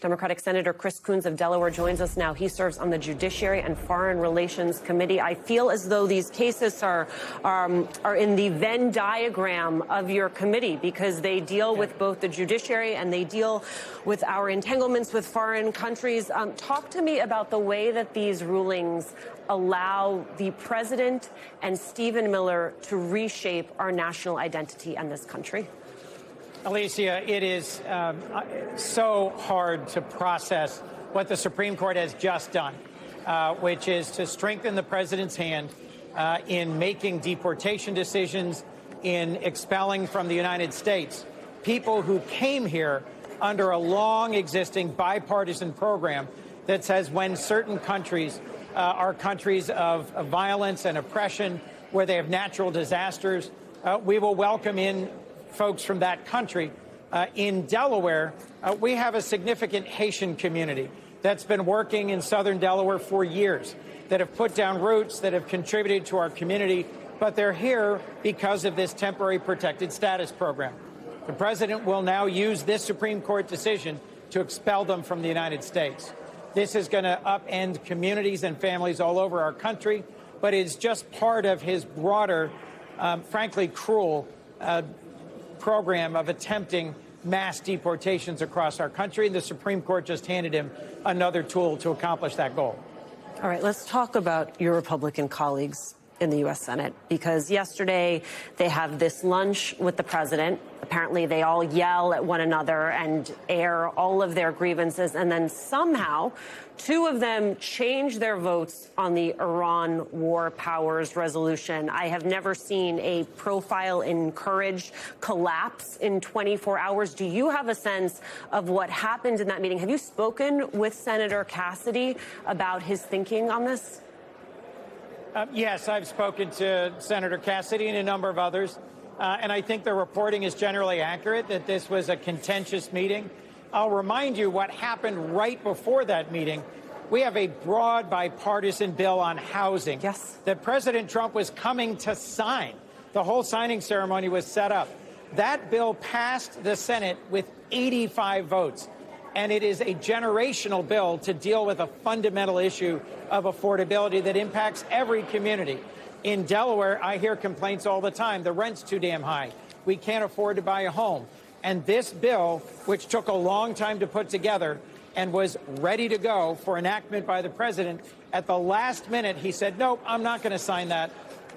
Democratic Senator Chris Coons of Delaware joins us now. He serves on the Judiciary and Foreign Relations Committee. I feel as though these cases are in the Venn diagram of your committee because they deal with both the judiciary and they deal with our entanglements with foreign countries. Talk to me about the way that these rulings allow the president and Stephen Miller to reshape our national identity and this country. Alicia, it is so hard to process what the Supreme Court has just done, which is to strengthen the president's hand in making deportation decisions, in expelling from the United States people who came here under a long existing bipartisan program that says when certain countries are countries of violence and oppression, where they have natural disasters, we will welcome in folks from that country. In Delaware, we have a significant Haitian community that's been working in southern Delaware for years, that have put down roots, that have contributed to our community, but they're here because of this temporary protected status program. The president will now use this Supreme Court decision to expel them from the United States. This is going to upend communities and families all over our country, but it's just part of his broader, frankly, cruel program of attempting mass deportations across our country. And the Supreme Court just handed him another tool to accomplish that goal. All right, let's talk about your Republican colleagues in the U.S. Senate, because yesterday they have this lunch with the president. Apparently they all yell at one another and air all of their grievances. And then somehow two of them change their votes on the Iran war powers resolution. I have never seen a profile in courage collapse in 24 hours. Do you have a sense of what happened in that meeting? Have you spoken with Senator Cassidy about his thinking on this? Yes, I've spoken to Senator Cassidy and a number of others, and I think the reporting is generally accurate that this was a contentious meeting. I'll remind you what happened right before that meeting. We have a broad bipartisan bill on housing that President Trump was coming to sign. The whole signing ceremony was set up. That bill passed the Senate with 85 votes. And it is a generational bill to deal with a fundamental issue of affordability that impacts every community. In Delaware, I hear complaints all the time. The rent's too damn high. We can't afford to buy a home. And this bill, which took a long time to put together and was ready to go for enactment by the president, at the last minute, he said, nope, I'm not going to sign that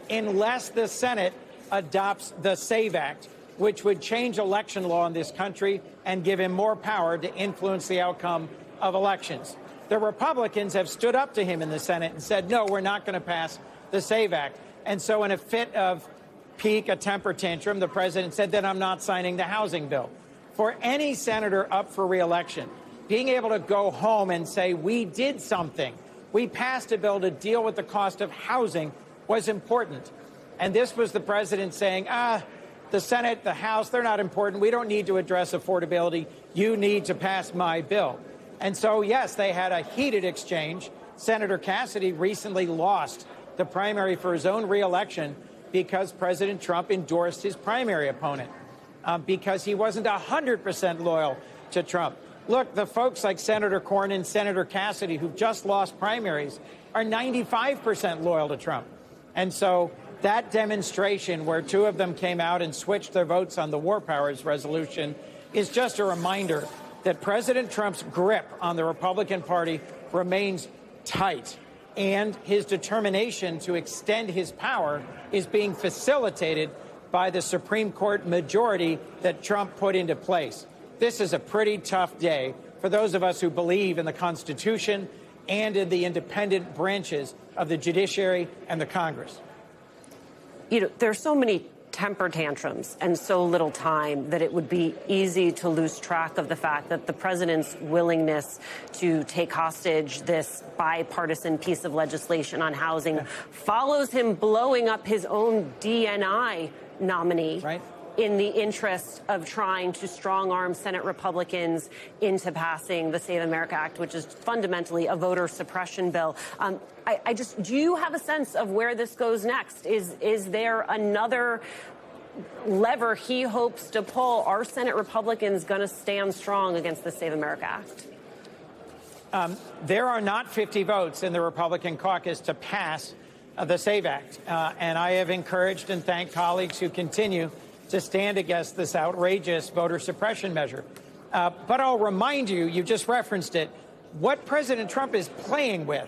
unless the Senate adopts the SAVE Act, which would change election law in this country and give him more power to influence the outcome of elections. The Republicans have stood up to him in the Senate and said, no, we're not going to pass the SAVE Act. And so in a fit of pique, a temper tantrum, the president said, then I'm not signing the housing bill. For any senator up for re-election, being able to go home and say, we did something, we passed a bill to deal with the cost of housing, was important. And this was the president saying, the Senate, the House, they're not important. We don't need to address affordability. You need to pass my bill. And so, yes, they had a heated exchange. Senator Cassidy recently lost the primary for his own reelection because President Trump endorsed his primary opponent because he wasn't 100% loyal to Trump. Look, the folks like Senator Cornyn and Senator Cassidy, who've just lost primaries, are 95% loyal to Trump. And so that demonstration where two of them came out and switched their votes on the war powers resolution is just a reminder that President Trump's grip on the Republican Party remains tight, and his determination to extend his power is being facilitated by the Supreme Court majority that Trump put into place. This is a pretty tough day for those of us who believe in the Constitution and in the independent branches of the judiciary and the Congress. You know, there are so many temper tantrums and so little time that it would be easy to lose track of the fact that the president's willingness to take hostage this bipartisan piece of legislation on housing follows him blowing up his own DNI nominee. In the interest of trying to strong-arm Senate Republicans into passing the Save America Act, which is fundamentally a voter suppression bill. Do you have a sense of where this goes next? Is there another lever he hopes to pull? Are Senate Republicans going to stand strong against the Save America Act? There are not 50 votes in the Republican caucus to pass the SAVE Act. And I have encouraged and thanked colleagues who continue to stand against this outrageous voter suppression measure. But I'll remind you, you just referenced it, what President Trump is playing with.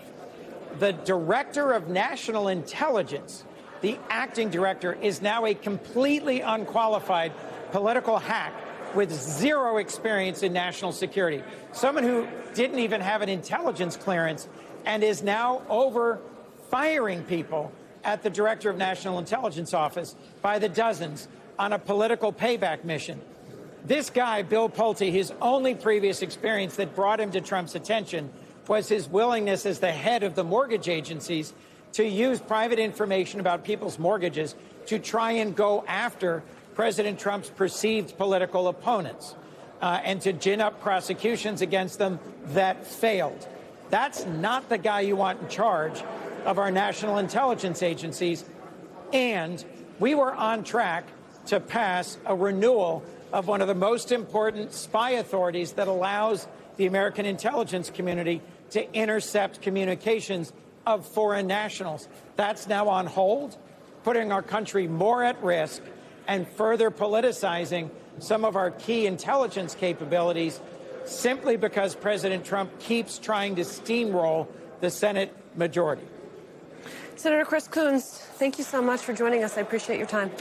The director of national intelligence, the acting director, is now a completely unqualified political hack with zero experience in national security. Someone who didn't even have an intelligence clearance and is now over firing people at the Director of National Intelligence Office by the dozens on a political payback mission. This guy, Bill Pulte, his only previous experience that brought him to Trump's attention was his willingness as the head of the mortgage agencies to use private information about people's mortgages to try and go after President Trump's perceived political opponents and to gin up prosecutions against them that failed. That's not the guy you want in charge of our national intelligence agencies. And we were on track to pass a renewal of one of the most important spy authorities that allows the American intelligence community to intercept communications of foreign nationals. That's now on hold, putting our country more at risk and further politicizing some of our key intelligence capabilities simply because President Trump keeps trying to steamroll the Senate majority. Senator Chris Coons, thank you so much for joining us. I appreciate your time.